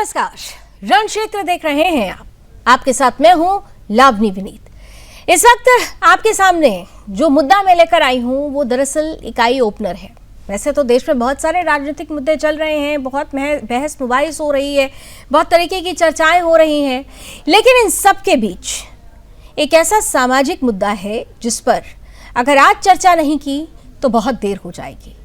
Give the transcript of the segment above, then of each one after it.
नमस्कार, रण क्षेत्र देख रहे हैं आप। आपके साथ मैं हूं लावनी विनीत। इस वक्त आपके सामने जो मुद्दा मैं लेकर आई हूं वो दरअसल इकाई ओपनर है। वैसे तो देश में बहुत सारे राजनीतिक मुद्दे चल रहे हैं, बहुत बहस मुबाहिस हो रही है, बहुत तरीके की चर्चाएं हो रही हैं, लेकिन इन सब के बीच एक ऐसा सामाजिक मुद्दा है जिस पर अगर आज चर्चा नहीं की तो बहुत देर हो जाएगी,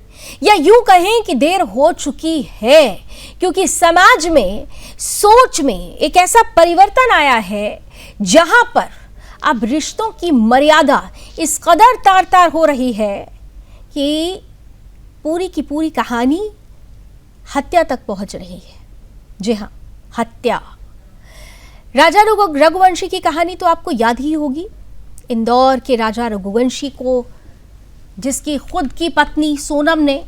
या यूं कहें कि देर हो चुकी है, क्योंकि समाज में सोच में एक ऐसा परिवर्तन आया है जहां पर अब रिश्तों की मर्यादा इस कदर तार तार हो रही है कि पूरी की पूरी कहानी हत्या तक पहुंच रही है। जी हां, हत्या। राजा रघुवंशी की कहानी तो आपको याद ही होगी। इंदौर के राजा रघुवंशी को जिसकी खुद की पत्नी सोनम ने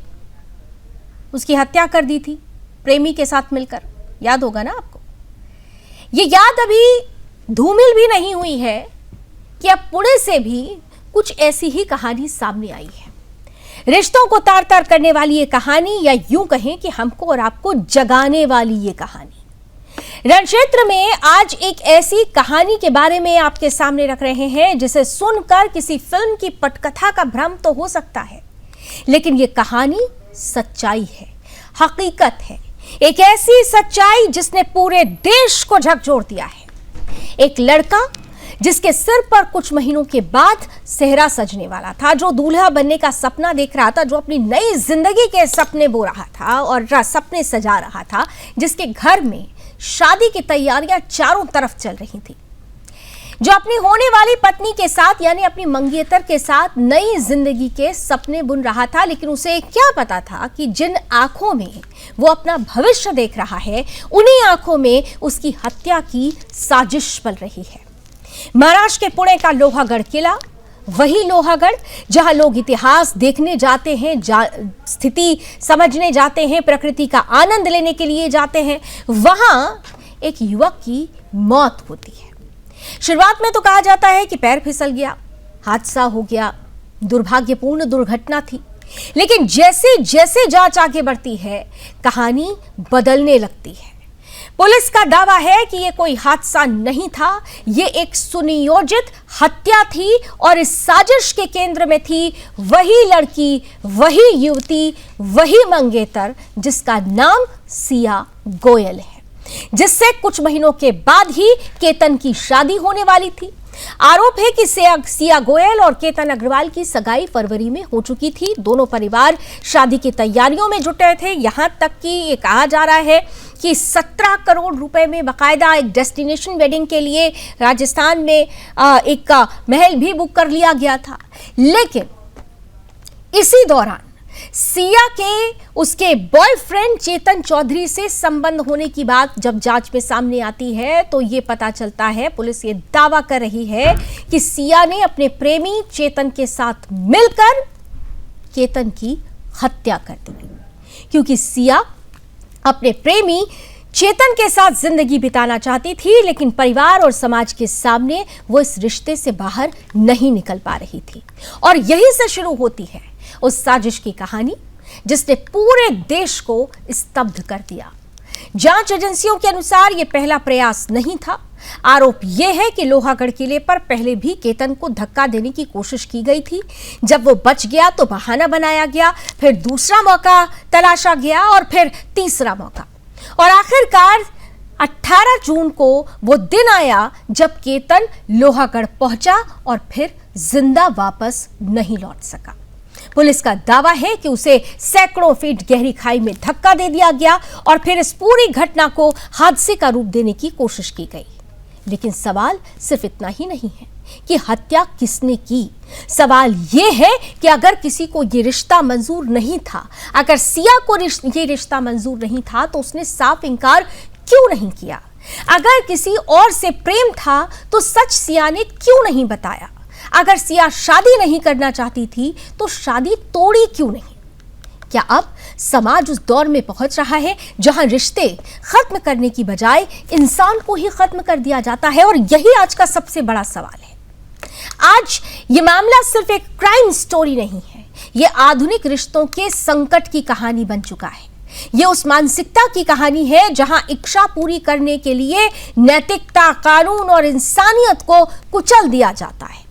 उसकी हत्या कर दी थी प्रेमी के साथ मिलकर, याद होगा ना आपको। ये याद अभी धूमिल भी नहीं हुई है कि अब पुणे से भी कुछ ऐसी ही कहानी सामने आई है। रिश्तों को तार तार करने वाली ये कहानी, या यूं कहें कि हमको और आपको जगाने वाली ये कहानी। रण क्षेत्र में आज एक ऐसी कहानी के बारे में आपके सामने रख रहे हैं जिसे सुनकर किसी फिल्म की पटकथा का भ्रम तो हो सकता है, लेकिन ये कहानी सच्चाई है, हकीकत है। एक ऐसी सच्चाई जिसने पूरे देश को झकझोर दिया है। एक लड़का जिसके सिर पर कुछ महीनों के बाद सेहरा सजने वाला था, जो दूल्हा बनने का सपना देख रहा था, जो अपनी नई जिंदगी के सपने बो रहा था और सपने सजा रहा था, जिसके घर में शादी की तैयारियां चारों तरफ चल रही थी, जो अपनी होने वाली पत्नी के साथ यानी अपनी मंगेतर के साथ नई जिंदगी के सपने बुन रहा था। लेकिन उसे क्या पता था कि जिन आंखों में वो अपना भविष्य देख रहा है, उन्हीं आंखों में उसकी हत्या की साजिश पल रही है। महाराष्ट्र के पुणे का लोहागढ़ किला, वही लोहागढ़ जहां लोग इतिहास देखने जाते हैं, स्थिति समझने जाते हैं, प्रकृति का आनंद लेने के लिए जाते हैं, वहां एक युवक की मौत होती है। शुरुआत में तो कहा जाता है कि पैर फिसल गया, हादसा हो गया, दुर्भाग्यपूर्ण दुर्घटना थी, लेकिन जैसे जैसे जांच आगे बढ़ती है कहानी बदलने लगती है। पुलिस का दावा है कि यह कोई हादसा नहीं था, यह एक सुनियोजित हत्या थी और इस साजिश के केंद्र में थी वही लड़की, वही युवती, वही मंगेतर जिसका नाम सिया गोयल है, जिससे कुछ महीनों के बाद ही केतन की शादी होने वाली थी। आरोप है कि सिया गोयल और केतन अग्रवाल की सगाई फरवरी में हो चुकी थी। दोनों परिवार शादी की तैयारियों में जुटे थे, यहां तक कि ये कहा जा रहा है कि 17 करोड़ रुपए में बाकायदा एक डेस्टिनेशन वेडिंग के लिए राजस्थान में एक महल भी बुक कर लिया गया था। लेकिन इसी दौरान सिया के उसके बॉयफ्रेंड चेतन चौधरी से संबंध होने की बात जब जांच में सामने आती है तो ये पता चलता है, पुलिस ये दावा कर रही है कि सिया ने अपने प्रेमी चेतन के साथ मिलकर केतन की हत्या कर दी, क्योंकि सिया अपने प्रेमी चेतन के साथ जिंदगी बिताना चाहती थी, लेकिन परिवार और समाज के सामने वो इस रिश्ते से बाहर नहीं निकल पा रही थी। और यहीं से शुरू होती है उस साजिश की कहानी जिसने पूरे देश को स्तब्ध कर दिया। जांच एजेंसियों के अनुसार यह पहला प्रयास नहीं था। आरोप यह है कि लोहागढ़ किले पर पहले भी केतन को धक्का देने की कोशिश की गई थी। जब वो बच गया तो बहाना बनाया गया, फिर दूसरा मौका तलाशा गया और फिर तीसरा मौका, और आखिरकार 18 जून को वो दिन आया जब केतन लोहागढ़ पहुंचा और फिर जिंदा वापस नहीं लौट सका। पुलिस का दावा है कि उसे सैकड़ों फीट गहरी खाई में धक्का दे दिया गया और फिर इस पूरी घटना को हादसे का रूप देने की कोशिश की गई। लेकिन सवाल सिर्फ इतना ही नहीं है कि हत्या किसने की। सवाल यह है कि अगर किसी को यह रिश्ता मंजूर नहीं था, अगर सिया को यह रिश्ता मंजूर नहीं था, तो उसने साफ इनकार क्यों नहीं किया? अगर किसी और से प्रेम था तो सच सिया ने क्यों नहीं बताया? अगर सिया शादी नहीं करना चाहती थी तो शादी तोड़ी क्यों नहीं? क्या अब समाज उस दौर में पहुंच रहा है जहां रिश्ते खत्म करने की बजाय इंसान को ही खत्म कर दिया जाता है? और यही आज का सबसे बड़ा सवाल है। आज ये मामला सिर्फ एक क्राइम स्टोरी नहीं है, ये आधुनिक रिश्तों के संकट की कहानी बन चुका है। ये उस मानसिकता की कहानी है जहां इच्छा पूरी करने के लिए नैतिकता, कानून और इंसानियत को कुचल दिया जाता है।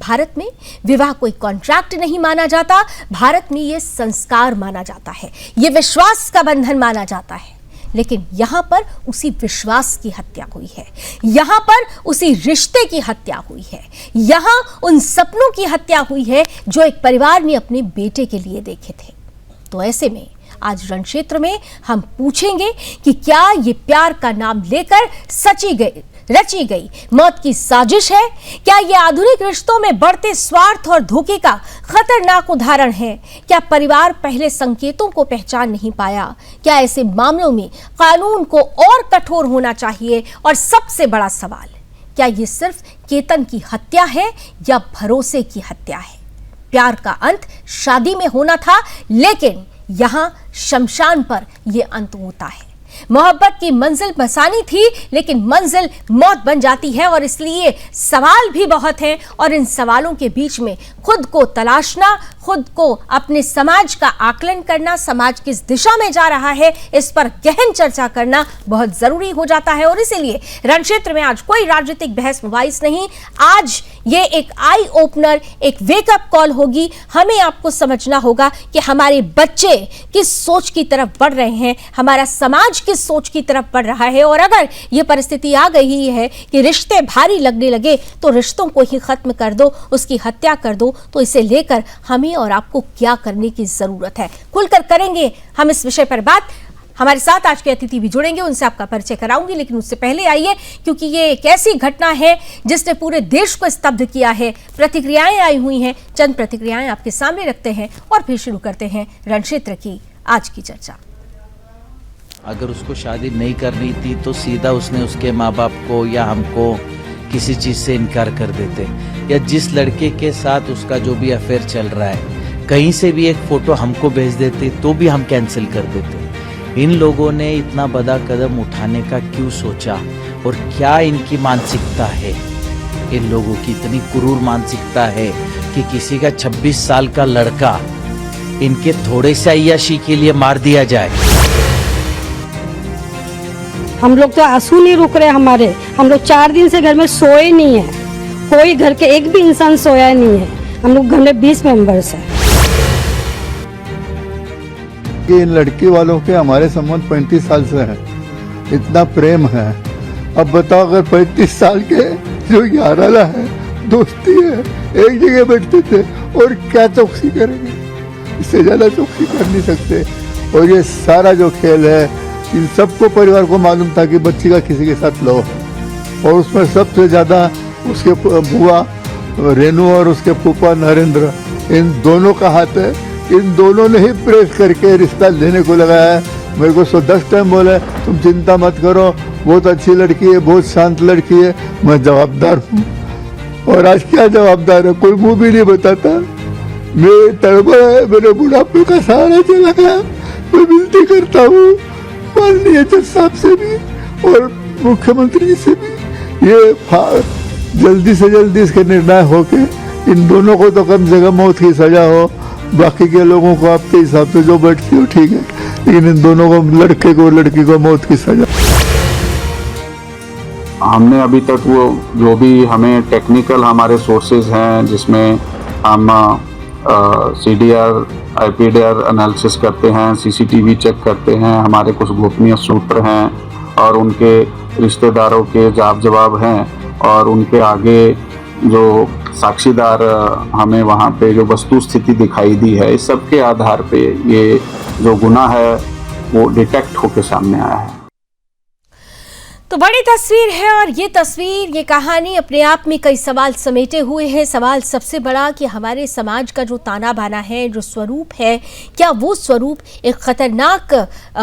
भारत में विवाह कोई कॉन्ट्रैक्ट नहीं माना जाता। भारत में यह संस्कार माना जाता है, यह विश्वास का बंधन माना जाता है। लेकिन यहां पर उसी विश्वास की हत्या हुई है, यहां पर उसी रिश्ते की हत्या हुई है, यहां उन सपनों की हत्या हुई है जो एक परिवार ने अपने बेटे के लिए देखे थे। तो ऐसे में आज रणक्षेत्र में हम पूछेंगे कि क्या ये प्यार का नाम लेकर रची गई मौत की साजिश है? क्या ये आधुनिक रिश्तों में बढ़ते स्वार्थ और धोखे का खतरनाक उदाहरण है? क्या परिवार पहले संकेतों को पहचान नहीं पाया? क्या ऐसे मामलों में कानून को और कठोर होना चाहिए? और सबसे बड़ा सवाल, क्या ये सिर्फ केतन की हत्या है या भरोसे की हत्या है? प्यार का अंत शादी में होना था, लेकिन यहां शमशान पर यह अंत होता है। मोहब्बत की मंजिल बसानी थी, लेकिन मंजिल मौत बन जाती है। और इसलिए सवाल भी बहुत हैं और इन सवालों के बीच में खुद को तलाशना, खुद को अपने समाज का आकलन करना, समाज किस दिशा में जा रहा है, इस पर गहन चर्चा करना बहुत जरूरी हो जाता है। और इसीलिए रणक्षेत्र में आज कोई राजनीतिक बहस मुबाहिस नहीं, आज ये एक आई ओपनर, एक वेकअप कॉल होगी। हमें आपको समझना होगा कि हमारे बच्चे किस सोच की तरफ बढ़ रहे हैं, हमारा समाज किस सोच की तरफ बढ़ रहा है। और अगर यह परिस्थिति आ गई है कि रिश्ते भारी लगने लगे तो रिश्तों को ही खत्म कर दो, उसकी हत्या कर दो, तो इसे लेकर हमें और आपको क्या करने की जरूरत है, खुलकर करेंगे हम इस विषय पर बात। हमारे साथ आज के अतिथि भी जुड़ेंगे, उनसे आपका परिचय कराऊंगी, लेकिन उससे पहले आइए, क्योंकि ये एक ऐसी घटना है जिसने पूरे देश को स्तब्ध किया है। प्रतिक्रियाएं आई हुई हैं, चंद प्रतिक्रियाएं आपके सामने रखते हैं और फिर शुरू करते हैं रणक्षेत्र की आज की चर्चा। अगर उसको शादी नहीं करनी थी तो सीधा उसने उसके माँ बाप को या हमको किसी चीज़ से इनकार कर देते, या जिस लड़के के साथ उसका जो भी अफेयर चल रहा है कहीं से भी एक फ़ोटो हमको भेज देते तो भी हम कैंसिल कर देते। इन लोगों ने इतना बड़ा कदम उठाने का क्यों सोचा, और क्या इनकी मानसिकता है? इन लोगों की इतनी क्रूर मानसिकता है कि किसी का 26 साल का लड़का इनके थोड़े से अय्याशी के लिए मार दिया जाए। हम लोग तो आंसू नहीं रुक रहे हमारे। हम लोग 4 दिन से घर में सोए नहीं है, कोई घर के एक भी इंसान सोया नहीं है। हम लोग घर में 20 मेंबर्स हैं। इन लड़की वालों के हमारे संबंध 35 साल से है, इतना प्रेम है। अब बताओ, अगर 35 साल के जो याराला है, दोस्ती है, एक जगह बैठते थे, और क्या चौकसी करेंगे? इससे ज्यादा चौकसी कर नहीं सकते। और ये सारा जो खेल है, इन सबको परिवार को मालूम था कि बच्ची का किसी के साथ लव है, और उसमें सबसे ज्यादा उसके बुआ रेनू और उसके फूफा नरेंद्र, इन दोनों का हाथ है। इन दोनों ने ही प्रेस करके रिश्ता लेने को लगाया है। मेरे को 10 टाइम बोला, तुम चिंता मत करो, बहुत अच्छी लड़की है, बहुत शांत लड़की है, मैं जवाबदार हूँ। और आज क्या जवाबदार है, कोई मुँह भी नहीं बताता। मेरे तड़बा है, मेरे बुढ़ापे का सहारा चला गया। मैं विनती करता हूँ माननीय जज साहब से भी और मुख्यमंत्री से भी, ये जल्दी से जल्दी इसके निर्णय होके इन दोनों को तो कम से कम मौत की सजा हो। बाकी के लोगों को आपके हिसाब से जो बैठती हो ठीक है, लेकिन इन दोनों को, लड़के को लड़की को, मौत की सजा। हमने अभी तक वो जो भी हमें टेक्निकल हमारे सोर्सेज हैं, जिसमें हम CDR IPDR एनालिसिस करते हैं, CCTV चेक करते हैं, हमारे कुछ गोपनीय सूत्र हैं और उनके रिश्तेदारों के जवाब हैं, और उनके आगे जो साक्षीदार हमें वहाँ पे जो वस्तु स्थिति दिखाई दी है, इस सब के आधार पे ये जो गुनाह है वो डिटेक्ट होके सामने आया है। तो बड़ी तस्वीर है, और ये तस्वीर, ये कहानी अपने आप में कई सवाल समेटे हुए हैं। सवाल सबसे बड़ा कि हमारे समाज का जो ताना बाना है, जो स्वरूप है, क्या वो स्वरूप एक खतरनाक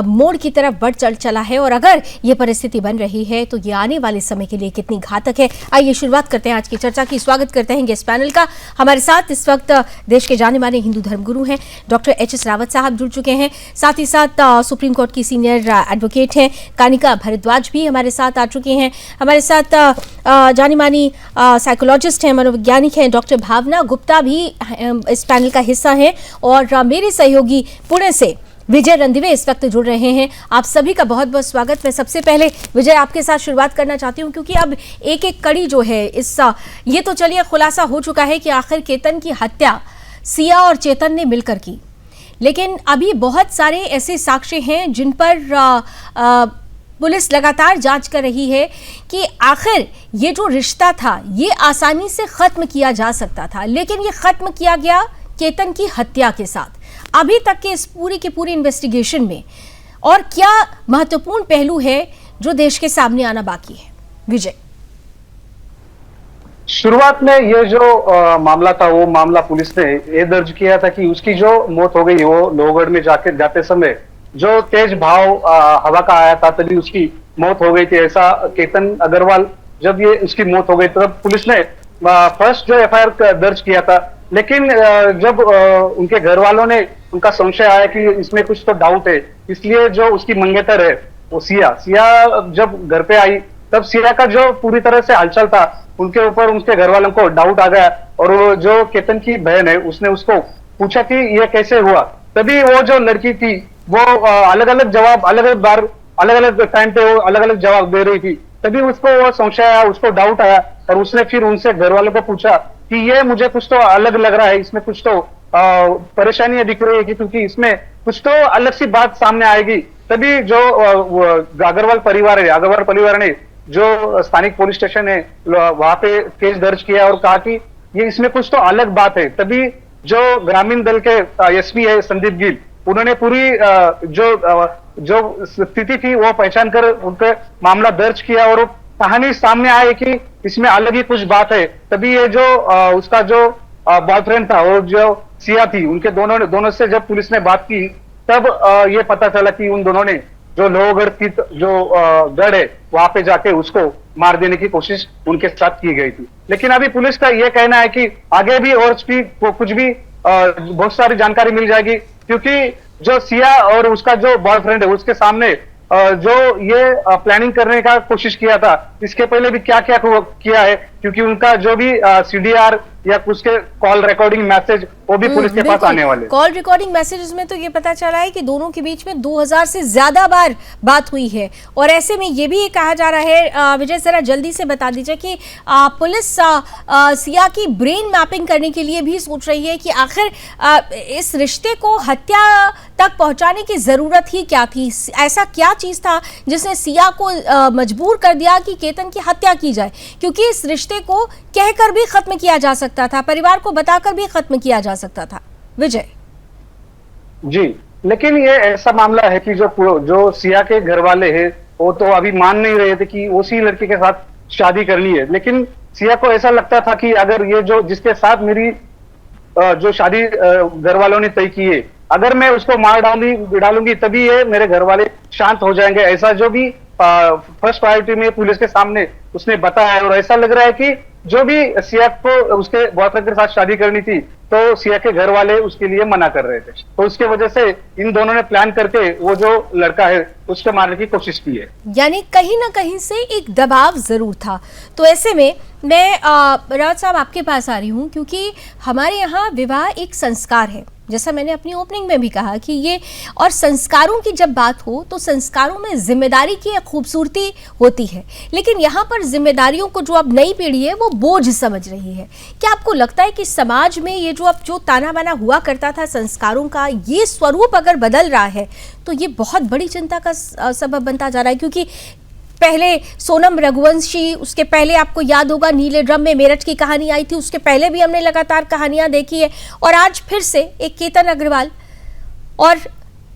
मोड़ की तरफ बढ़ चला है? और अगर ये परिस्थिति बन रही है तो ये आने वाले समय के लिए कितनी घातक है? आइए शुरुआत करते हैं आज की चर्चा की। स्वागत करते हैं गेस्ट पैनल का। हमारे साथ इस वक्त देश के जाने माने हिंदू धर्मगुरु हैं डॉक्टर HS रावत साहब जुड़ चुके हैं। साथ ही साथ सुप्रीम कोर्ट की सीनियर एडवोकेट हैं कानिका भारद्वाज भी हमारे साथ आ चुके हैं। हमारे साथ जानी मानी साइकोलॉजिस्ट हैं, मनोवैज्ञानिक हैं डॉक्टर भावना गुप्ता भी इस पैनल का हिस्सा हैं। और मेरे सहयोगी पुणे से विजय रंधिवे इस वक्त जुड़ रहे हैं। आप सभी का बहुत बहुत स्वागत। मैं सबसे पहले विजय आपके साथ शुरुआत करना चाहती हूं, क्योंकि अब एक एक कड़ी जो है ये तो चलिए खुलासा हो चुका है कि आखिर केतन की हत्या सिया और चेतन ने मिलकर की, लेकिन अभी बहुत सारे ऐसे साक्ष्य हैं जिन पर पुलिस लगातार जांच कर रही है कि आखिर ये जो रिश्ता था ये आसानी से खत्म किया जा सकता था, लेकिन ये खत्म किया गया केतन की हत्या के साथ। अभी तक के इस पूरी की पूरी इन्वेस्टिगेशन में और क्या महत्वपूर्ण पहलू है जो देश के सामने आना बाकी है? विजय, शुरुआत में ये जो मामला था, वो मामला पुलिस ने ये दर्ज किया था कि उसकी जो मौत हो गई, वो लोहगढ़ में जाते समय जो तेज भाव हवा का आया था, तभी उसकी मौत हो गई थी। ऐसा केतन अग्रवाल, जब ये उसकी मौत हो गई तब पुलिस ने फर्स्ट जो एफआईआर दर्ज किया था, लेकिन जब उनके घर वालों ने, उनका संशय आया कि इसमें कुछ तो डाउट है, इसलिए जो उसकी मंगेतर है वो सिया जब घर पे आई, तब सिया का जो पूरी तरह से हलचल था उनके ऊपर उनके घर वालों को डाउट आ गया, और वो जो केतन की बहन है उसने उसको पूछा कि ये कैसे हुआ। तभी वो जो लड़की थी वो अलग अलग जवाब, अलग अलग बार, अलग अलग टाइम पे वो अलग अलग जवाब दे रही थी। तभी उसको वो संशय आया, उसको डाउट आया, और उसने फिर उनसे घर वालों को पूछा कि ये मुझे कुछ तो अलग लग रहा है, इसमें कुछ तो परेशानियां दिख रही है, कि इसमें कुछ तो अलग सी बात सामने आएगी। तभी जो अग्रवाल परिवार ने जो स्थानिक पुलिस स्टेशन है वहां पे केस दर्ज किया और कहा कि ये इसमें कुछ तो अलग बात है। तभी जो ग्रामीण दल के एसपी है संदीप गिल, उन्होंने पूरी जो स्थिति थी वो पहचान कर उनके मामला दर्ज किया, और कहानी सामने आई कि इसमें अलग ही कुछ बात है। तभी ये जो उसका जो बॉयफ्रेंड था और जो सिया थी, उनके दोनों से जब पुलिस ने बात की, तब ये पता चला कि उन दोनों ने जो लोहगढ़ की जो गढ़ है वहां पे जाके उसको मार देने की कोशिश उनके साथ की गई थी। लेकिन अभी पुलिस का ये कहना है कि आगे भी और कुछ भी बहुत सारी जानकारी मिल जाएगी, क्योंकि जो सिया और उसका जो बॉयफ्रेंड है उसके सामने जो ये प्लानिंग करने का कोशिश किया था, इसके पहले भी क्या क्या किया है, क्योंकि उनका जो भी सीडीआर या उसके कॉल रिकॉर्डिंग मैसेज वो भी पुलिस के पास आने वाले। कॉल रिकॉर्डिंग मैसेजेस में तो ये पता चला है कि दोनों के बीच में 2000 से ज्यादा बार बात हुई है, और ऐसे में ये भी कहा जा रहा है, विजय जरा जल्दी से बता दीजिए कि पुलिस सिया की ब्रेन मैपिंग करने के लिए भी सोच रही है कि आखिर इस रिश्ते को हत्या तक पहुंचाने की जरूरत ही क्या थी? ऐसा क्या चीज था जिसने सिया को मजबूर कर दिया कि केतन की हत्या की जाए? क्योंकि इस रिश्ते को कहकर भी खत्म किया जा सकता था, परिवार को बताकर भी खत्म किया जा सकता था। विजय जी, लेकिन ये ऐसा मामला है कि जो सिया के घर वाले हैं वो तो अभी मान नहीं रहे थे कि उसी लड़के के साथ शादी करनी है, लेकिन सिया को ऐसा लगता था कि अगर ये जो जिसके साथ मेरी जो शादी घर वालों ने तय की है, अगर मैं उसको मार डालूंगी तभी ये मेरे घर वाले शांत हो जाएंगे। ऐसा जो भी फर्स्ट प्रायोरिटी में पुलिस के सामने उसने बताया है, और ऐसा लग रहा है कि जो भी सिया को उसके बॉयफ्रेंड के साथ शादी करनी थी तो सिया के घर वाले उसके लिए मना कर रहे थे, तो उसके वजह से इन दोनों ने प्लान करके वो जो लड़का है उसको मारने की कोशिश की है। यानी कहीं ना कहीं से एक दबाव जरूर था। तो ऐसे में मैं रावत साहब आपके पास आ रही हूँ, क्योंकि हमारे यहाँ विवाह एक संस्कार है, जैसा मैंने अपनी ओपनिंग में भी कहा कि ये, और संस्कारों की जब बात हो तो संस्कारों में जिम्मेदारी की एक खूबसूरती होती है, लेकिन यहाँ पर जिम्मेदारियों को जो अब नई पीढ़ी है वो बोझ समझ रही है। क्या आपको लगता है कि समाज में ये जो अब जो ताना बाना हुआ करता था संस्कारों का, ये स्वरूप अगर बदल रहा है तो ये बहुत बड़ी चिंता का सबब बनता जा रहा है? क्योंकि पहले सोनम रघुवंशी, उसके पहले आपको याद होगा नीले ड्रम में मेरठ की कहानी आई थी, उसके पहले भी हमने लगातार कहानियां देखी है, और आज फिर से एक केतन अग्रवाल, और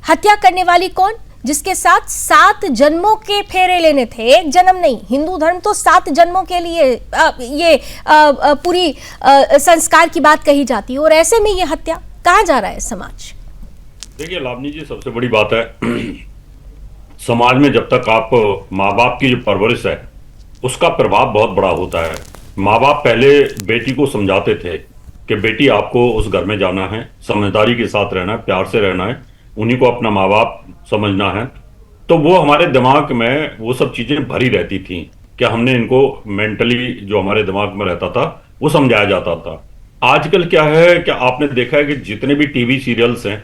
हत्या करने वाली कौन? जिसके साथ 7 जन्मों के फेरे लेने थे, एक जन्म नहीं। हिंदू धर्म तो 7 जन्मों के लिए ये पूरी संस्कार की बात कही जाती है, और ऐसे में ये हत्या कहाँ जा रहा है समाज? देखिए लावनी जी, सबसे बड़ी बात है समाज में जब तक आप माँ बाप की जो परवरिश है उसका प्रभाव बहुत बड़ा होता है। माँ बाप पहले बेटी को समझाते थे कि बेटी आपको उस घर में जाना है, समझदारी के साथ रहना है, प्यार से रहना है, उन्हीं को अपना माँ बाप समझना है। तो वो हमारे दिमाग में वो सब चीज़ें भरी रहती थी कि हमने इनको मेंटली जो हमारे दिमाग में रहता था वो समझाया जाता था। आजकल क्या है कि आपने देखा है कि जितने भी टीवी सीरियल्स हैं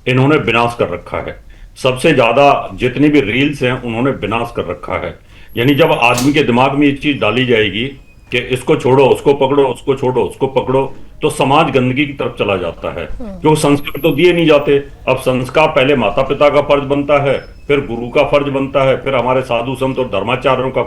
इन्होंने विनाश कर रखा है। सबसे ज्यादा जितनी भी रील्स हैं उन्होंने विनाश कर रखा है। यानी जब आदमी के दिमाग में ये चीज डाली जाएगी कि इसको छोड़ो उसको पकड़ो, उसको छोड़ो उसको पकड़ो, तो समाज गंदगी की तरफ चला जाता है। क्योंकि संस्कार तो दिए नहीं जाते। अब संस्कार पहले माता पिता का फर्ज बनता है, फिर गुरु का फर्ज बनता है, फिर हमारे साधु संत और धर्माचार्यों का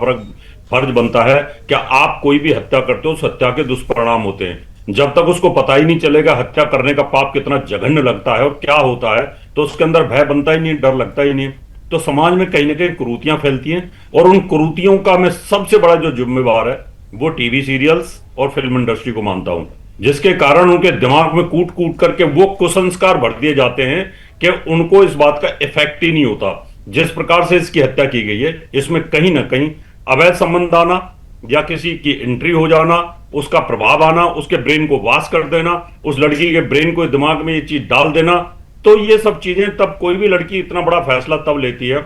फर्ज बनता है कि आप कोई भी हत्या करते हो उस हत्या के दुष्परिणाम होते हैं। जब तक उसको पता ही नहीं चलेगा हत्या करने का पाप कितना जघन्य लगता है और क्या होता है, तो उसके अंदर भय बनता ही नहीं, डर लगता ही नहीं। तो समाज में कहीं ना कहीं कुरीतियां फैलती हैं, और उन कुरीतियों का मैं सबसे बड़ा जो जिम्मेवार है वो टीवी सीरियल्स और फिल्म इंडस्ट्री को मानता हूं, जिसके कारण उनके दिमाग में कूट कूट करके वो कुसंस्कार भर दिए जाते हैं कि उनको इस बात का इफेक्ट ही नहीं होता। जिस प्रकार से इसकी हत्या की गई है, इसमें कहीं ना कहीं अवैध संबंध आना या किसी की एंट्री हो जाना, उसका प्रभाव आना, उसके ब्रेन को वाश कर देना, उस लड़की के ब्रेन को दिमाग में ये चीज डाल देना, तो ये सब चीजें तब कोई भी लड़की इतना बड़ा फैसला तब लेती है,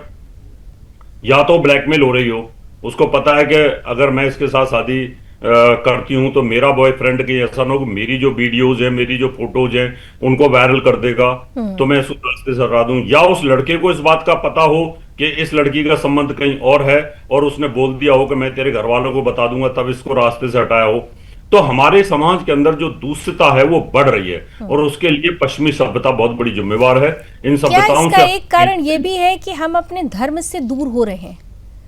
या तो ब्लैकमेल हो रही हो, उसको पता है कि अगर मैं इसके साथ शादी करती हूं तो मेरा बॉयफ्रेंड की ऐसा ना हो मेरी जो वीडियोज है, मेरी जो फोटोज हैं उनको वायरल कर देगा तो मैं इस रास्ते से हटा दूं, या उस लड़के को इस बात का पता हो कि इस लड़की का संबंध कहीं और है और उसने बोल दिया हो कि मैं तेरे घर वालों को बता दूंगा, तब इसको रास्ते से हटाया हो। तो हमारे समाज के अंदर जो दूषितता है वो बढ़ रही है, और उसके लिए पश्चिमी सभ्यता बहुत बड़ी जिम्मेवार है। इन क्या सभ्यताओं इसका से एक कारण ये भी है कि हम अपने धर्म से दूर हो रहे हैं?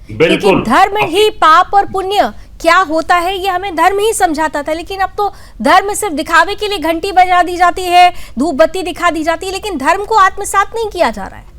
बिल्कुल, क्योंकि धर्म ही पाप और पुण्य क्या होता है ये हमें धर्म ही समझाता था, लेकिन अब तो धर्म सिर्फ दिखावे के लिए घंटी बजा दी जाती है, धूप बत्ती दिखा दी जाती है, लेकिन धर्म को आत्मसात नहीं किया जा रहा है।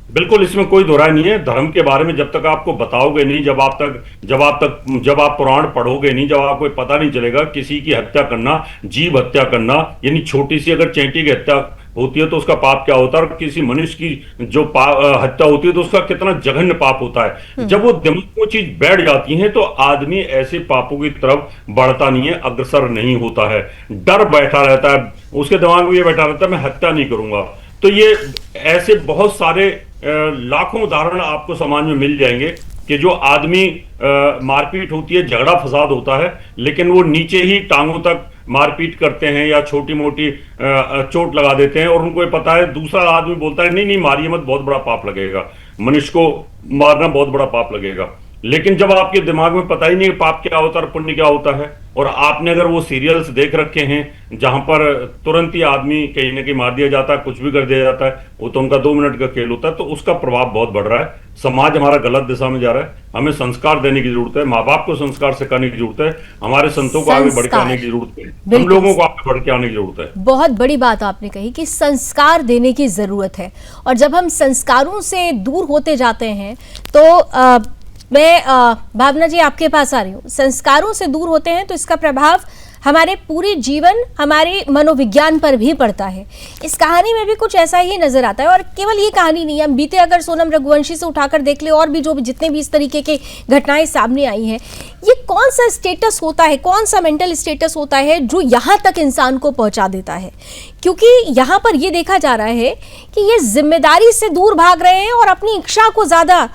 बिल्कुल, इसमें कोई दोहराई नहीं है। धर्म के बारे में जब तक आपको बताओगे नहीं, जब आप पुराण पढ़ोगे नहीं, जब आपको पता नहीं चलेगा किसी की हत्या करना, जीव हत्या करना, यानी छोटी सी अगर चैंटी की हत्या होती है तो उसका पाप क्या होता है, और किसी मनुष्य की जो हत्या होती है तो उसका कितना जघन्य पाप होता है। जब वो दिमाग में वो चीज बैठ जाती है तो आदमी ऐसे पापों की तरफ बढ़ता नहीं है, अग्रसर नहीं होता है, डर बैठा रहता है, उसके दिमाग में ये बैठा रहता है मैं हत्या नहीं करूंगा। तो ये ऐसे बहुत सारे लाखों उदाहरण आपको समाज में मिल जाएंगे कि जो आदमी मारपीट होती है, झगड़ा फसाद होता है, लेकिन वो नीचे ही टांगों तक मारपीट करते हैं या छोटी मोटी चोट लगा देते हैं, और उनको ये पता है, दूसरा आदमी बोलता है नहीं नहीं मारिए मत, बहुत बड़ा पाप लगेगा, मनुष्य को मारना बहुत बड़ा पाप लगेगा। लेकिन जब आपके दिमाग में पता ही नहीं पाप क्या होता है और पुण्य क्या होता है, और आपने अगर वो सीरियल्स देख रखे हैं जहां पर तुरंत ही आदमी कहीं ना कहीं मार दिया जाता है, कुछ भी कर दिया जाता है, वो तो उनका 2 मिनट का खेल होता है, तो उसका प्रभाव बहुत बढ़ रहा है। समाज हमारा गलत दिशा में जा रहा है, हमें संस्कार देने की जरूरत है, माँ बाप को संस्कार सिखाने की जरूरत है, हमारे संतों को आगे बढ़ के आने की जरूरत है, हम लोगों को आगे बढ़ के आने की जरूरत है। बहुत बड़ी बात आपने कही कि संस्कार देने की जरूरत है, और जब हम संस्कारों से दूर होते जाते हैं तो मैं भावना जी आपके पास आ रही हूँ। संस्कारों से दूर होते हैं तो इसका प्रभाव हमारे पूरे जीवन, हमारे मनोविज्ञान पर भी पड़ता है। इस कहानी में भी कुछ ऐसा ही नजर आता है, और केवल ये कहानी नहीं है, हम बीते अगर सोनम रघुवंशी से उठाकर देख ले, और भी जो भी जितने भी इस तरीके के घटनाएं सामने आई हैं, ये कौन सा स्टेटस होता है, कौन सा मेंटल स्टेटस होता है जो यहाँ तक इंसान को पहुँचा देता है? क्योंकि यहाँ पर ये देखा जा रहा है कि ये जिम्मेदारी से दूर भाग रहे हैं और अपनी इच्छा को ज्यादा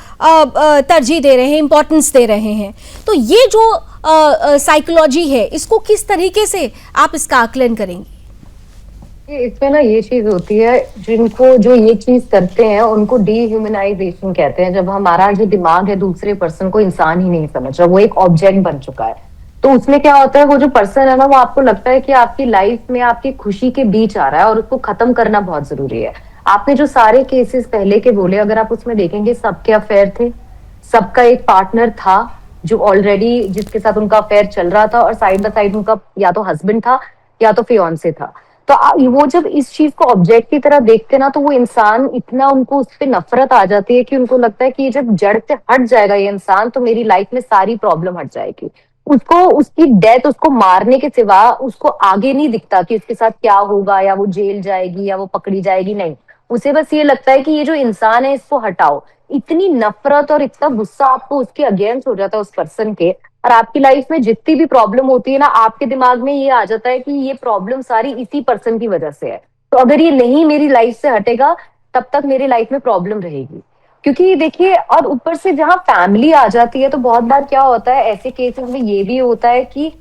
तरजीह दे रहे हैं, इंपॉर्टेंस दे रहे हैं। तो ये जो साइकोलॉजी है, इसको किस तरीके से आप इसका आकलन करेंगे? इसमें ना ये चीज होती है, जिनको जो ये चीज करते हैं उनको डीह्यूमनाइजेशन कहते हैं। जब हमारा जो दिमाग है दूसरे पर्सन को इंसान ही नहीं समझ रहा, वो एक ऑब्जेक्ट बन चुका है, तो उसमें क्या होता है, वो जो पर्सन है ना, वो आपको लगता है कि आपकी लाइफ में आपकी खुशी के बीच आ रहा है और उसको खत्म करना बहुत जरूरी है। आपने जो सारे केसेस पहले के बोले, अगर आप उसमें देखेंगे, सबके अफेयर थे, सबका एक पार्टनर था जो ऑलरेडी जिसके साथ उनका अफेयर चल रहा था, और साइड बाय साइड उनका या तो हस्बैंड था या तो फियांसे था। तो वो जब इस चीज को ऑब्जेक्ट की तरह देखते ना, तो वो इंसान इतना, उनको उस पर नफरत आ जाती है कि उनको लगता है कि ये जब जड़ से हट जाएगा ये इंसान, तो मेरी लाइफ में सारी प्रॉब्लम हट जाएगी। उसको उसकी डेथ, उसको मारने के सिवा उसको आगे नहीं दिखता कि उसके साथ क्या होगा, या वो जेल जाएगी या वो पकड़ी जाएगी, नहीं, उसे बस ये लगता है कि ये जो इंसान है इसको हटाओ। इतनी नफरत और इतना गुस्सा आपको उसके अगेंस्ट हो जाता है उस पर्सन के, और आपकी लाइफ में जितनी भी प्रॉब्लम होती है ना, आपके दिमाग में ये आ जाता है कि ये प्रॉब्लम सारी इसी पर्सन की वजह से है, तो अगर ये नहीं मेरी लाइफ से हटेगा तब तक मेरी लाइफ में प्रॉब्लम रहेगी। क्योंकि देखिए, और ऊपर से जहाँ फैमिली आ जाती है, तो बहुत बार क्या होता है ऐसे केसेस में ये भी होता है कि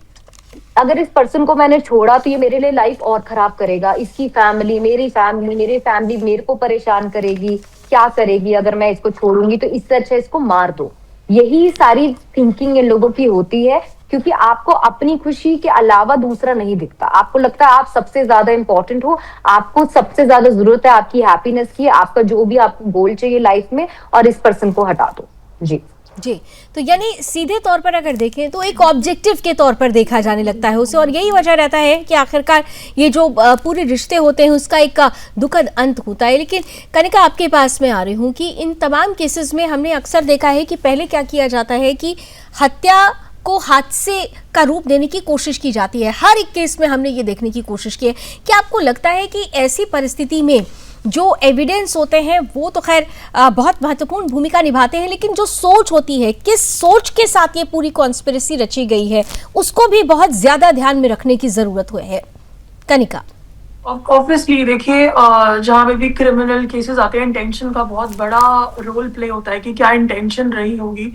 अगर इस पर्सन को मैंने छोड़ा तो ये मेरे लिए लाइफ और खराब करेगा, इसकी फैमिली, मेरी फैमिली, मेरे फैमिली मेरे को परेशान करेगी, क्या करेगी अगर मैं इसको छोड़ूंगी, तो इससे अच्छा इसको मार दो। यही सारी थिंकिंग इन लोगों की होती है, क्योंकि आपको अपनी खुशी के अलावा दूसरा नहीं दिखता। आपको लगता है आप सबसे ज्यादा इंपॉर्टेंट हो, आपको सबसे ज्यादा जरूरत है आपकी हैप्पीनेस की, आपका जो भी आपको गोल चाहिए लाइफ में, और इस पर्सन को हटा दो। जी जी, तो यानी सीधे तौर पर अगर देखें तो एक ऑब्जेक्टिव के तौर पर देखा जाने लगता है उसे, और यही वजह रहता है कि आखिरकार ये जो पूरे रिश्ते होते हैं उसका एक दुखद अंत होता है। लेकिन कनिका, आपके पास में आ रही हूँ कि इन तमाम केसेस में हमने अक्सर देखा है कि पहले क्या किया जाता है कि हत्या को हादसे का रूप देने की कोशिश की जाती है। हर एक केस में हमने ये देखने की कोशिश की है। क्या आपको लगता है कि ऐसी परिस्थिति में जो एविडेंस होते हैं वो तो खैर बहुत महत्वपूर्ण भूमिका निभाते हैं, लेकिन जो सोच होती है, किस सोच के साथ ये पूरी कॉन्स्पिरेसी रची गई है, उसको भी बहुत ज्यादा ध्यान में रखने की जरूरत है? कनिका, ऑब्वियसली देखिए, जहाँ पे भी क्रिमिनल केसेस आते हैं, इंटेंशन का बहुत बड़ा रोल प्ले होता है कि क्या इंटेंशन रही होगी,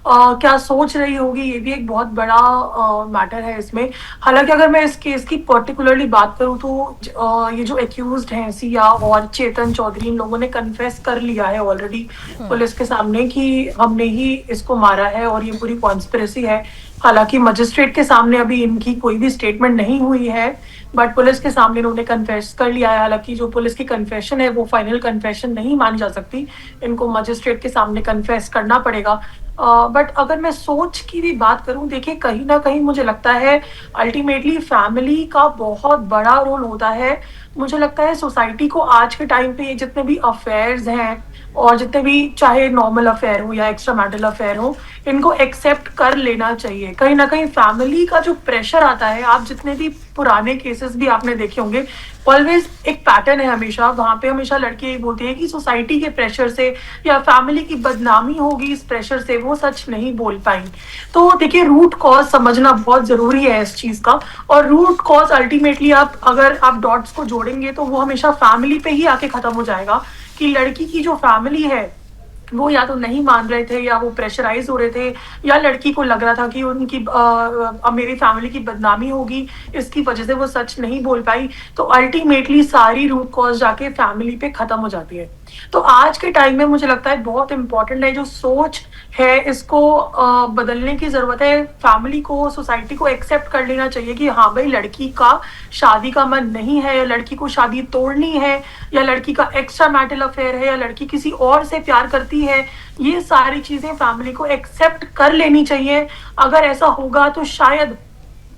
क्या सोच रही होगी, ये भी एक बहुत बड़ा मैटर है इसमें। हालांकि अगर मैं इस केस की पर्टिकुलरली बात करूँ तो ये जो एक्यूज्ड हैं सिया और चेतन चौधरी, इन लोगों ने कन्फेस कर लिया है ऑलरेडी पुलिस के सामने कि हमने ही इसको मारा है और ये पूरी कॉन्स्पिरेसी है। हालांकि मजिस्ट्रेट के सामने अभी इनकी कोई भी स्टेटमेंट नहीं हुई है, बट पुलिस के सामने इन्होंने कन्फेस कर लिया है। हालांकि जो पुलिस की कन्फेशन है वो फाइनल कन्फेशन नहीं मानी जा सकती, इनको मजिस्ट्रेट के सामने कन्फेस करना पड़ेगा। बट अगर मैं सोच की भी बात करूं, देखिए कहीं ना कहीं मुझे लगता है अल्टीमेटली फैमिली का बहुत बड़ा रोल होता है। मुझे लगता है सोसाइटी को आज के टाइम पे ये जितने भी अफेयर्स हैं और जितने भी चाहे नॉर्मल अफेयर हो या एक्स्ट्रा मैरिटल अफेयर हो, इनको एक्सेप्ट कर लेना चाहिए। कहीं ना कहीं फैमिली का जो प्रेशर आता है, आप जितने भी पुराने केसेस भी आपने देखे होंगे, ऑलवेज एक पैटर्न है हमेशा, वहां पे हमेशा लड़की यही बोलती है कि सोसाइटी के प्रेशर से या फैमिली की बदनामी होगी इस प्रेशर से, वो सच नहीं बोल पाई। तो देखिए, रूट कॉज समझना बहुत जरूरी है इस चीज का, और रूट कॉज अल्टीमेटली अगर आप डॉट्स को जोड़ेंगे तो वो हमेशा फैमिली पे ही आके खत्म हो जाएगा कि लड़की की जो फैमिली है वो या तो नहीं मान रहे थे या वो प्रेशराइज हो रहे थे, या लड़की को लग रहा था कि उनकी मेरी फैमिली की बदनामी होगी, इसकी वजह से वो सच नहीं बोल पाई। तो अल्टीमेटली सारी रूट कॉज जाके फैमिली पे खत्म हो जाती है। तो आज के टाइम में मुझे लगता है बहुत इंपॉर्टेंट है, जो सोच है इसको बदलने की जरूरत है। फैमिली को, सोसाइटी को एक्सेप्ट कर लेना चाहिए कि हाँ भाई, लड़की का शादी का मन नहीं है, या लड़की को शादी तोड़नी है, या लड़की का एक्स्ट्रा मैरिटल अफेयर है, या लड़की किसी और से प्यार करती है। ये सारी चीजें फैमिली को एक्सेप्ट कर लेनी चाहिए। अगर ऐसा होगा तो शायद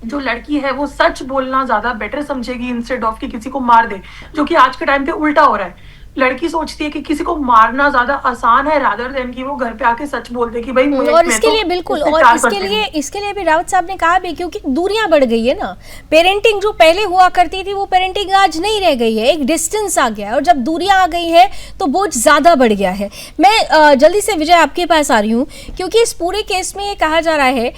जो लड़की है वो सच बोलना ज्यादा बेटर समझेगी इंस्टेड ऑफ कि किसी को मार दे, जो कि आज के टाइम पे उल्टा हो रहा है। लड़की सोचती है कि किसी को मारना ज्यादा आसान है रादर देन कि वो घर पे आके सच बोल दे कि भाई मुझे, और इसके लिए बिल्कुल, और इसके लिए भी रावत साहब ने कहा भी, क्योंकि दूरियां बढ़ गई है ना। पेरेंटिंग जो पहले हुआ करती थी वो पेरेंटिंग आज नहीं रह गई है, एक डिस्टेंस आ गया है, और जब दूरियां आ गई है तो बोझ ज्यादा बढ़ गया है। मैं जल्दी से विजय आपके पास आ रही हूँ, क्योंकि इस पूरे केस में ये कहा जा रहा है,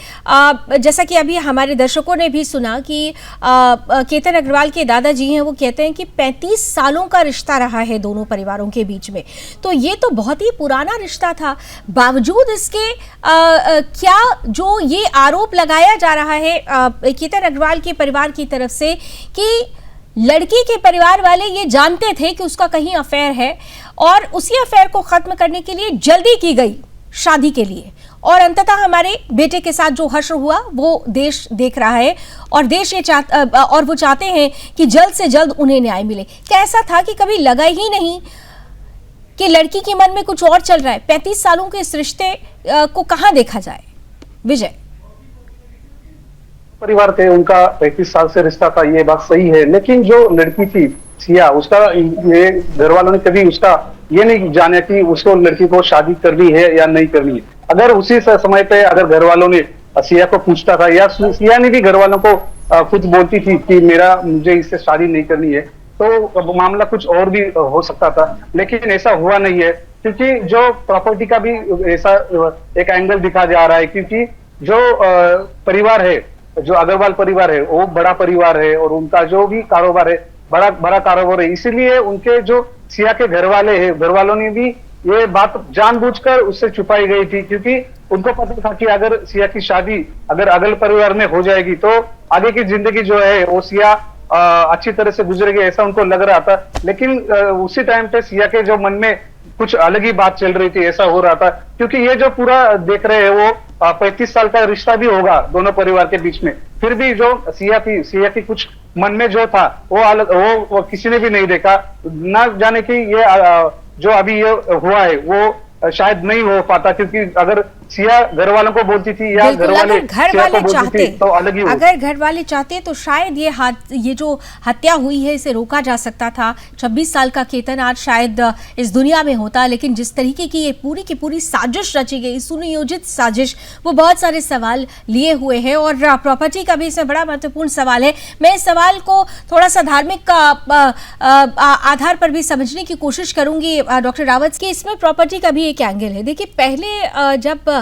जैसा कि अभी हमारे दर्शकों ने भी सुना कि केतन अग्रवाल के दादाजी हैं, वो कहते हैं कि 35 सालों का रिश्ता रहा है दोनों परिवारों के बीच में। तो ये तो बहुत ही पुराना रिश्ता था। बावजूद इसके क्या जो ये आरोप लगाया जा रहा है केतन अग्रवाल के परिवार की तरफ से कि लड़की के परिवार वाले ये जानते थे कि उसका कहीं अफेयर है, और उसी अफेयर को खत्म करने के लिए जल्दी की गई शादी के लिए, और अंततः हमारे बेटे के साथ जो हश्र हुआ वो देश देख रहा है, और देश ये और वो चाहते हैं कि जल्द से जल्द उन्हें न्याय मिले। क्या ऐसा था कि कभी लगा ही नहीं कि लड़की के मन में कुछ और चल रहा है? 35 सालों के इस रिश्ते को कहां देखा जाए? विजय, परिवार थे, उनका 35 साल से रिश्ता था, ये बात सही है। लेकिन जो लड़की थी सिया, उसका ये घर वालों ने कभी उसका ये नहीं जाना कि उसको, लड़की को शादी करनी है या नहीं करनी है। अगर उसी समय पे अगर घर वालों ने सिया को पूछता था, या सिया ने भी घर वालों को खुद बोलती थी कि मुझे इससे शादी नहीं करनी है, तो मामला कुछ और भी हो सकता था। लेकिन ऐसा हुआ नहीं है, क्योंकि जो प्रॉपर्टी का भी ऐसा एक एंगल दिखा जा रहा है, क्योंकि जो परिवार है, जो अग्रवाल परिवार है, वो बड़ा परिवार है, और उनका जो भी कारोबार है बड़ा कारोबार है। इसीलिए उनके जो सिया के घर वाले हैं, घर वालों ने भी ये बात जानबूझकर उससे छुपाई गई थी, क्योंकि उनको पता था कि अगर सिया की शादी अगर अगल परिवार में हो जाएगी तो आगे की जिंदगी जो है वो सिया अच्छी तरह से गुजरेगी, ऐसा उनको लग रहा था। लेकिन उसी टाइम पे सिया के जो मन में कुछ अलग ही बात चल रही थी, ऐसा हो रहा था। क्योंकि ये जो पूरा देख रहे हैं वो 35 साल का रिश्ता भी होगा दोनों परिवार के बीच में, फिर भी जो सिया की कुछ मन में जो था वो अलग, वो किसी ने भी नहीं देखा। ना जाने कि ये जो अभी ये हुआ है वो शायद नहीं हो पाता, क्योंकि अगर सिया घर वालों को बोलती थी या बिल्कुल, अगर घर वाले चाहते तो अलग ही अगर घर वाले चाहते तो शायद ये जो हत्या हुई है इसे रोका जा सकता था। 26 साल का केतन आज शायद इस दुनिया में होता, लेकिन जिस तरीके की ये पूरी की पूरी साजिश रची गई, सुनियोजित साजिश, वो बहुत सारे सवाल लिए हुए है। और प्रॉपर्टी का भी इसमें बड़ा महत्वपूर्ण सवाल है। मैं इस सवाल को थोड़ा सा धार्मिक आधार पर भी समझने की कोशिश करूंगी डॉक्टर रावत की। इसमें प्रॉपर्टी का भी एक एंगल है। देखिए, पहले जब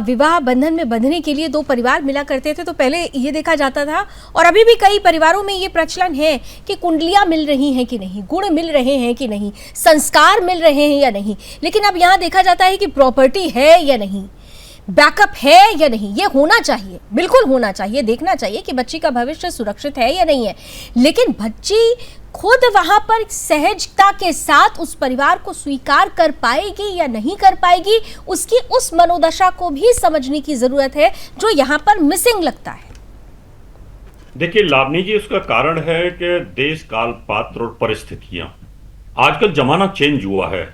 विवाह बंधन में बंधने के लिए दो परिवार मिला करते थे तो पहले ये देखा जाता था, और अभी भी कई परिवारों में ये प्रचलन है कि कुंडलियां मिल रही हैं कि नहीं, गुण मिल रहे हैं कि नहीं, संस्कार मिल रहे हैं या नहीं। लेकिन अब यहां देखा जाता है कि प्रॉपर्टी है या नहीं, बैकअप है या नहीं। ये होना चाहिए, बिल्कुल होना चाहिए, देखना चाहिए कि बच्ची का भविष्य सुरक्षित है या नहीं है। लेकिन बच्ची खुद वहां पर सहजता के साथ उस परिवार को स्वीकार कर पाएगी या नहीं कर पाएगी, उसकी उस मनोदशा को भी समझने की जरूरत है, जो यहां पर मिसिंग लगता है। देखिए लावनी जी, उसका कारण है कि देश, काल, पात्र और परिस्थितियां। आजकल जमाना चेंज हुआ है,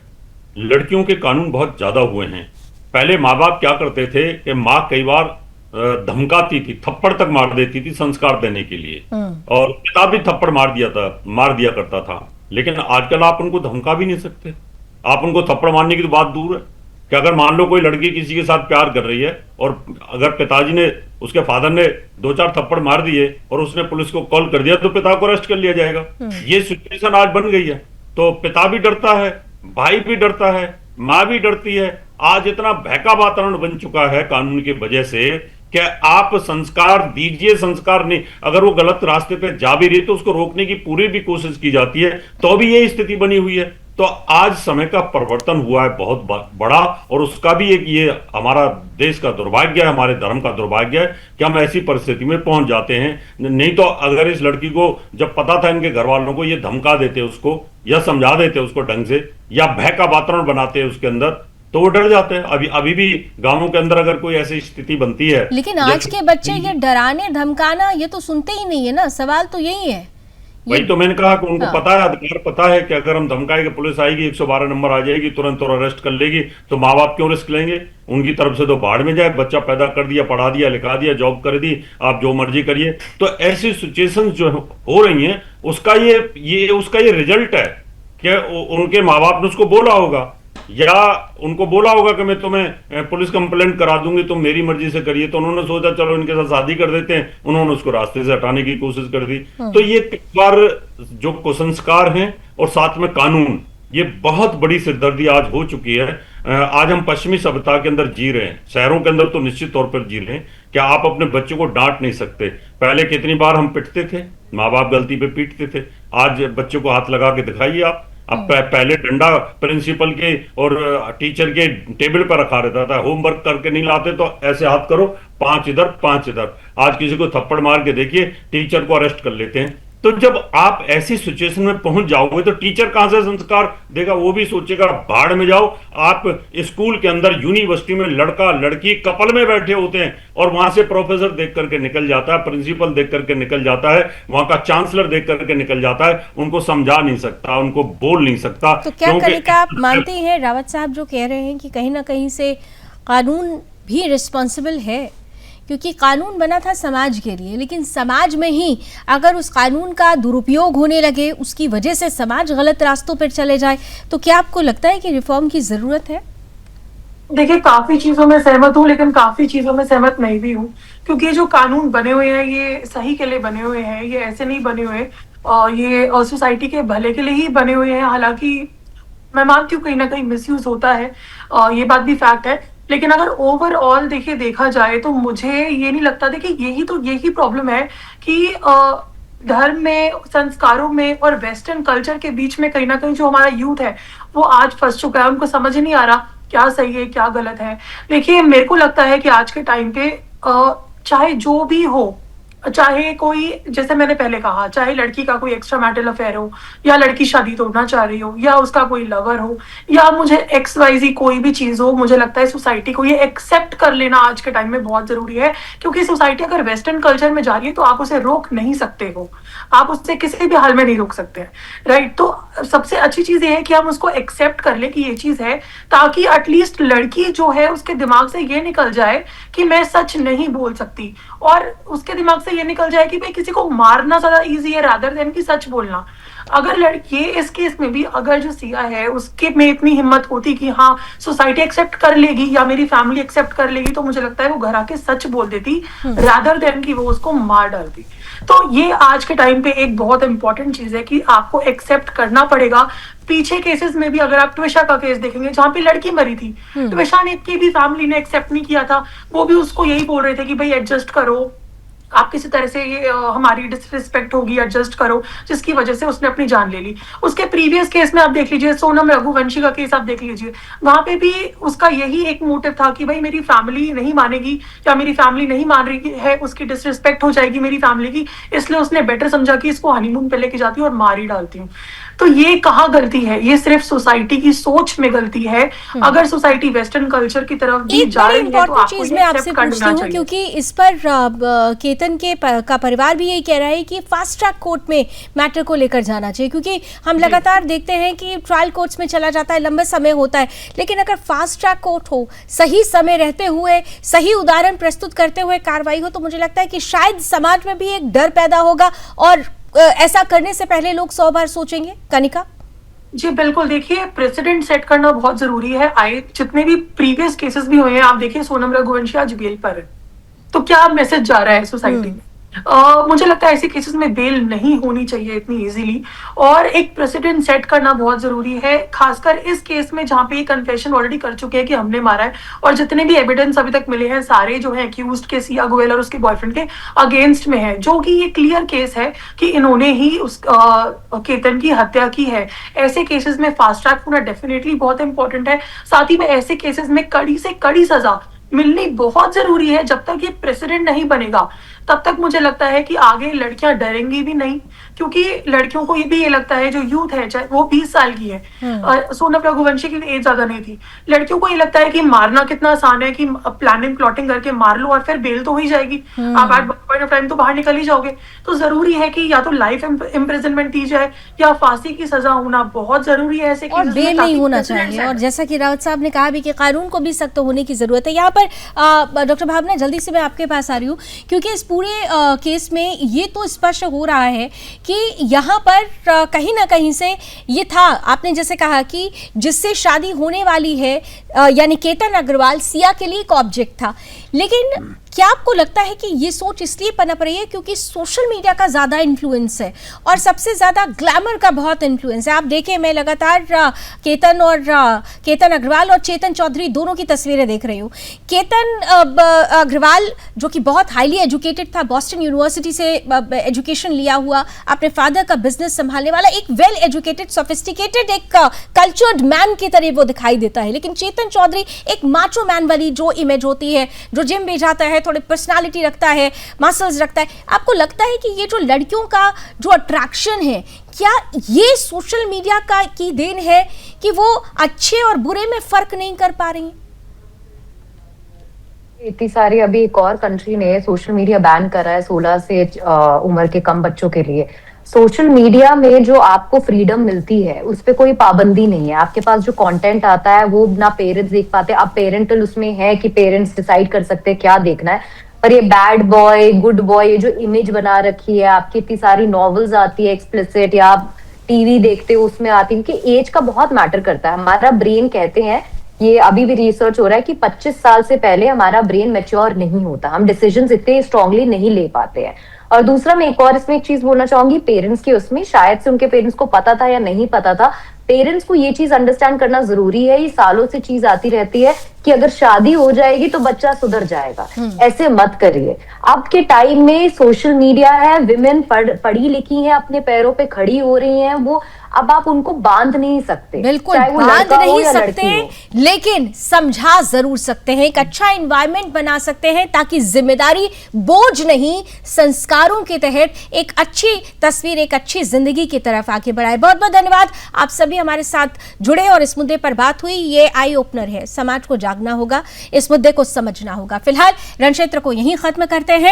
लड़कियों के कानून बहुत ज्यादा हुए हैं। पहले माँ बाप क्या करते थे कि माँ कई बार धमकाती थी, थप्पड़ तक मार देती थी संस्कार देने के लिए, और पिता भी थप्पड़ मार दिया करता था। लेकिन आजकल आप उनको धमका भी नहीं सकते। आप उनको थप्पड़ मारने की तो बात दूर है कि अगर मान लो कोई लड़की किसी के साथ प्यार कर रही है और अगर पिताजी ने, उसके फादर ने 2-4 थप्पड़ मार दिए और उसने पुलिस को कॉल कर दिया तो पिता को अरेस्ट कर लिया जाएगा। ये सिचुएशन आज बन गई है। तो पिता भी डरता है, भाई भी डरता है, माँ भी डरती है। आज इतना बहका वातावरण बन चुका है कानून की वजह से कि आप संस्कार दीजिए, संस्कार नहीं, अगर वो गलत रास्ते पे जा भी रही तो उसको रोकने की पूरी भी कोशिश की जाती है, तो भी ये स्थिति बनी हुई है। तो आज समय का परिवर्तन हुआ है बहुत बड़ा, और उसका भी एक ये हमारा देश का दुर्भाग्य है, हमारे धर्म का दुर्भाग्य है कि हम ऐसी परिस्थिति में पहुंच जाते हैं। नहीं तो अगर इस लड़की को जब पता था इनके घर वालों को, ये धमका देते उसको या समझा देते उसको ढंग से, या भय का वातावरण बनाते उसके अंदर, तो वो डर जाते हैं। अभी भी गांवों के अंदर अगर कोई ऐसी स्थिति बनती है। लेकिन आज के बच्चे ये डराने धमकाना ये तो सुनते ही नहीं है ना। सवाल तो यही है। वही तो मैंने कहा कि उनको पता है, अधिकार पता है कि अगर हम धमकाएंगे, पुलिस आएगी, 112 नंबर आ जाएगी, तुरंत और अरेस्ट कर लेगी, तो माँ बाप क्यों रिस्क लेंगे? उनकी तरफ से तो बाढ़ में जाए, बच्चा पैदा कर दिया, पढ़ा दिया, लिखा दिया, जॉब कर दी, आप जो मर्जी करिए। तो ऐसी सिचुएशंस जो हो रही हैं, उसका ये रिजल्ट है कि उनके माँ बाप ने उसको बोला होगा, या उनको बोला होगा कि मैं तुम्हें पुलिस कंप्लेंट करा दूंगी, तुम मेरी मर्जी से करिए। तो उन्होंने सोचा चलो इनके साथ शादी कर देते हैं, उन्होंने उसको रास्ते से हटाने की कोशिश कर दी। तो ये कई बार जो कुसंस्कार हैं और साथ में कानून, ये बहुत बड़ी सिरदर्दी आज हो चुकी है। आज हम पश्चिमी सभ्यता के अंदर जी रहे हैं, शहरों के अंदर तो निश्चित तौर पर जी रहे हैं। क्या आप अपने बच्चों को डांट नहीं सकते? पहले कितनी बार हम पिटते थे, माँ बाप गलती पे पीटते थे। आज बच्चों को हाथ लगा के दिखाइए आप। अब पहले डंडा प्रिंसिपल के और टीचर के टेबल पर रखा रहता था, होमवर्क करके नहीं लाते तो ऐसे हाथ करो, 5 इधर 5 इधर। आज किसी को थप्पड़ मार के देखिए, टीचर को अरेस्ट कर लेते हैं। तो जब आप ऐसी सिचुएशन में पहुंच जाओगे तो टीचर कहां से संस्कार देगा? वो भी सोचेगा भाड़ में जाओ। आप स्कूल के अंदर, यूनिवर्सिटी में लड़का लड़की कपल में बैठे होते हैं और वहां से प्रोफेसर देख करके निकल जाता है, प्रिंसिपल देख करके निकल जाता है, वहां का चांसलर देख करके निकल जाता है। उनको समझा नहीं सकता, उनको बोल नहीं सकता। तो क्या करेगा? आप मानते हैं रावत साहब जो कह रहे हैं कि कहीं ना कहीं से कानून भी रिस्पॉन्सिबल है, क्योंकि कानून बना था समाज के लिए, लेकिन समाज में ही अगर उस कानून का दुरुपयोग होने लगे, उसकी वजह से समाज गलत रास्तों पर चले जाए, तो क्या आपको लगता है कि रिफॉर्म की जरूरत है? देखिए, काफी चीजों में सहमत हूँ, लेकिन काफी चीजों में सहमत नहीं भी हूँ, क्योंकि ये जो कानून बने हुए हैं ये सही के लिए बने हुए हैं, ये ऐसे नहीं बने हुए, और ये सोसाइटी के भले के लिए ही बने हुए हैं। हालांकि मैं मानती हूँ कहीं ना कहीं मिसयूज होता है, ये बात भी फैक्ट है, लेकिन अगर ओवरऑल देखा जाए तो मुझे ये नहीं लगता। देखिए, यही प्रॉब्लम है कि धर्म में, संस्कारों में और वेस्टर्न कल्चर के बीच में कहीं ना कहीं जो हमारा यूथ है वो आज फंस चुका है। उनको समझ ही नहीं आ रहा क्या सही है क्या गलत है। देखिए, मेरे को लगता है कि आज के टाइम पे चाहे जो भी हो, चाहे कोई, जैसे मैंने पहले कहा, चाहे लड़की का कोई एक्स्ट्रा मैरिटल अफेयर हो, या लड़की शादी तोड़ना चाह रही हो, या उसका कोई लवर हो, या मुझे XYZ कोई भी चीज हो, मुझे लगता है सोसाइटी को ये एक्सेप्ट कर लेना आज के टाइम में बहुत जरूरी है। क्योंकि सोसाइटी अगर वेस्टर्न कल्चर में जा रही है तो आप उसे रोक नहीं सकते हो, आप उससे किसी भी हाल में नहीं रोक सकते हैं, राइट। तो सबसे अच्छी चीज ये है कि हम उसको एक्सेप्ट कर ले कि ये चीज है, ताकि एटलीस्ट लड़की जो है उसके दिमाग से ये निकल जाए कि मैं सच नहीं बोल सकती, और उसके दिमाग से ये निकल जाए कि भाई किसी को मारना ज्यादा इजी है रादर देन कि सच बोलना। अगर लड़की, इस केस में भी अगर जो सिया है उसके में इतनी हिम्मत होती कि हाँ सोसाइटी एक्सेप्ट कर लेगी या मेरी फैमिली एक्सेप्ट कर लेगी, तो मुझे लगता है वो घर आके सच बोल देती रादर देन कि वो उसको मार डालती। तो ये आज के टाइम पे एक बहुत इंपॉर्टेंट चीज है कि आपको एक्सेप्ट करना पड़ेगा। पीछे केसेस में भी अगर आप ट्विशा का केस देखेंगे जहां पे लड़की मरी थी, ट्विशा ने की भी फैमिली ने एक्सेप्ट नहीं किया था, वो भी उसको यही बोल रहे थे कि भाई एडजस्ट करो, आप किसी तरह से ये हमारी डिसरिस्पेक्ट होगी, एडजस्ट करो, जिसकी वजह से उसने अपनी जान ले ली। उसके प्रीवियस केस में आप देख लीजिए, सोनम रघुवंशी का केस आप देख लीजिए, वहां पे भी उसका यही एक मोटिव था कि भाई मेरी फैमिली नहीं मानेगी या मेरी फैमिली नहीं मान रही है, उसकी डिसरिस्पेक्ट हो जाएगी मेरी फैमिली की, इसलिए उसने बेटर समझा कि इसको हनीमून पे लेके जाती हूँ और मार ही डालती हूँ। तो ये कहाँ गलती है? ये सिर्फ सोसाइटी की सोच में गलती है। अगर सोसाइटी वेस्टर्न कल्चर की तरफ भी जा रही है तो आपको चीज मैं आपसे पूछती हूँ, क्योंकि इस पर केतन का परिवार भी यही कह रहा है कि फास्ट ट्रैक कोर्ट में मैटर को लेकर जाना चाहिए, क्योंकि हम लगातार देखते हैं कि ट्रायल कोर्ट्स में चला जाता है, लंबे समय होता है, लेकिन अगर फास्ट ट्रैक कोर्ट हो, सही समय रहते हुए, सही उदाहरण प्रस्तुत करते हुए कार्रवाई हो, तो मुझे लगता है कि शायद समाज में भी एक डर पैदा होगा और ऐसा करने से पहले लोग 100 बार सोचेंगे। कनिका जी बिल्कुल, देखिए प्रेसिडेंट सेट करना बहुत जरूरी है। आए जितने भी प्रीवियस केसेस भी हुए हैं, आप देखिए सोनम रघुवंशी आज बेल पर है, तो क्या मैसेज जा रहा है सोसाइटी में? मुझे लगता है ऐसे केसेस में बेल नहीं होनी चाहिए इतनी इजीली, और एक प्रेसिडेंट सेट करना बहुत जरूरी है, खासकर इस केस में जहाँ पे ये कन्फेशन ऑलरेडी कर चुके हैं कि हमने मारा है, और जितने भी एविडेंस अभी तक मिले हैं सारे जो है एक्यूज्ड के, सिया गोयल और उसके बॉयफ्रेंड के अगेंस्ट में है, जो कि ये क्लियर केस है कि इन्होंने ही उस केतन की हत्या की है। ऐसे केसेस में फास्ट ट्रैक होना डेफिनेटली बहुत इंपॉर्टेंट है। साथ ही में ऐसे केसेस में कड़ी से कड़ी सजा मिलनी बहुत जरूरी है। जब तक ये प्रेसिडेंट नहीं बनेगा तब तक मुझे लगता है कि आगे लड़कियां डरेंगी भी नहीं, क्योंकि लड़कियों को ये लगता है, जो यूथ है चाहे वो 20 साल की है, सोनम रघुवंशी की एज ज्यादा नहीं थी, लड़कियों को ये लगता है कि मारना कितना आसान है, कि प्लानिंग प्लॉटिंग करके मार लो और फिर बेल तो हो ही जाएगी, आप एट पॉइंट ऑफ टाइम तो बाहर निकल ही जाओगे। तो जरूरी है कि या तो लाइफ इम्प्रिजनमेंट दी जाए या फांसी की सजा होना बहुत जरूरी है ऐसे, और बेल नहीं होना चाहिए। और जैसा कि रावत साहब ने कहा भी कि कानून को भी सख्त होने की जरूरत है। यहाँ पर डॉक्टर भावना, जल्दी से मैं आपके पास आ रही हूँ, क्योंकि इस पूरे केस में ये तो स्पष्ट हो रहा है कि यहाँ पर कहीं ना कहीं से ये था, आपने जैसे कहा कि जिससे शादी होने वाली है यानी केतन अग्रवाल, सिया के लिए एक ऑब्जेक्ट था, लेकिन क्या आपको लगता है कि ये सोच इसलिए पनप रही है क्योंकि सोशल मीडिया का ज़्यादा इन्फ्लुएंस है और सबसे ज़्यादा ग्लैमर का बहुत इन्फ्लुएंस है? आप देखें, मैं लगातार केतन अग्रवाल और चेतन चौधरी दोनों की तस्वीरें देख रही हूँ। केतन अग्रवाल जो कि बहुत हाईली एजुकेटेड था, बॉस्टन यूनिवर्सिटी से एजुकेशन लिया हुआ, अपने फादर का बिजनेस संभालने वाला, एक वेल एजुकेटेड, सोफिस्टिकेटेड, एक कल्चर्ड मैन की तरह वो दिखाई देता है। लेकिन चेतन चौधरी एक माचो मैन वाली जो इमेज होती है, जो जिम भी जाता है, थोड़ी पर्सनालिटी रखता है, मसल्स रखता है। आपको लगता है कि ये जो लड़कियों का जो अट्रैक्शन है, क्या ये सोशल मीडिया का की देन है कि वो अच्छे और बुरे में फर्क नहीं कर पा रही? इतनी सारी, अभी एक और कंट्री ने सोशल मीडिया बैन करा है 16 से उम्र के कम बच्चों के लिए। सोशल मीडिया में जो आपको फ्रीडम मिलती है उस पर कोई पाबंदी नहीं है। आपके पास जो कंटेंट आता है वो ना पेरेंट्स देख पाते, अब पेरेंटल उसमें है कि पेरेंट्स डिसाइड कर सकते हैं क्या देखना है, पर ये बैड बॉय, गुड बॉय, ये जो इमेज बना रखी है, आपकी इतनी सारी नॉवेल्स आती है एक्सप्लिसिट, या आप टीवी देखते हो उसमें आती है, क्योंकि एज का बहुत मैटर करता है। हमारा ब्रेन, कहते हैं ये अभी भी रिसर्च हो रहा है कि 25 साल से पहले हमारा ब्रेन मैच्योर नहीं होता, हम डिसीजंस इतने स्ट्रांगली नहीं ले पाते हैं। और दूसरा मैं एक और इसमें एक चीज बोलना चाहूंगी पेरेंट्स की, उसमें शायद से उनके पेरेंट्स को पता था या नहीं पता था, पेरेंट्स को ये चीज अंडरस्टैंड करना जरूरी है। ये सालों से चीज आती रहती है कि अगर शादी हो जाएगी तो बच्चा सुधर जाएगा, ऐसे मत करिए। अब के टाइम में सोशल मीडिया है, विमेन पढ़ी लिखी है, अपने पैरों पे खड़ी हो रही हैं, वो अब आप उनको बांध नहीं सकते, बिल्कुल चाहे वो बांध लड़का हो नहीं या सकते, लड़की हो। लेकिन समझा जरूर सकते हैं, एक अच्छा एनवायरनमेंट बना सकते हैं ताकि जिम्मेदारी बोझ नहीं, संस्कारों के तहत एक अच्छी तस्वीर, एक अच्छी जिंदगी की तरफ आगे बढ़ाए। बहुत बहुत धन्यवाद, आप सभी हमारे साथ जुड़े और इस मुद्दे पर बात हुई। ये आई ओपनर है, समाज को जागना होगा, इस मुद्दे को समझना होगा। फिलहाल रणक्षेत्र को यहीं खत्म करते हैं।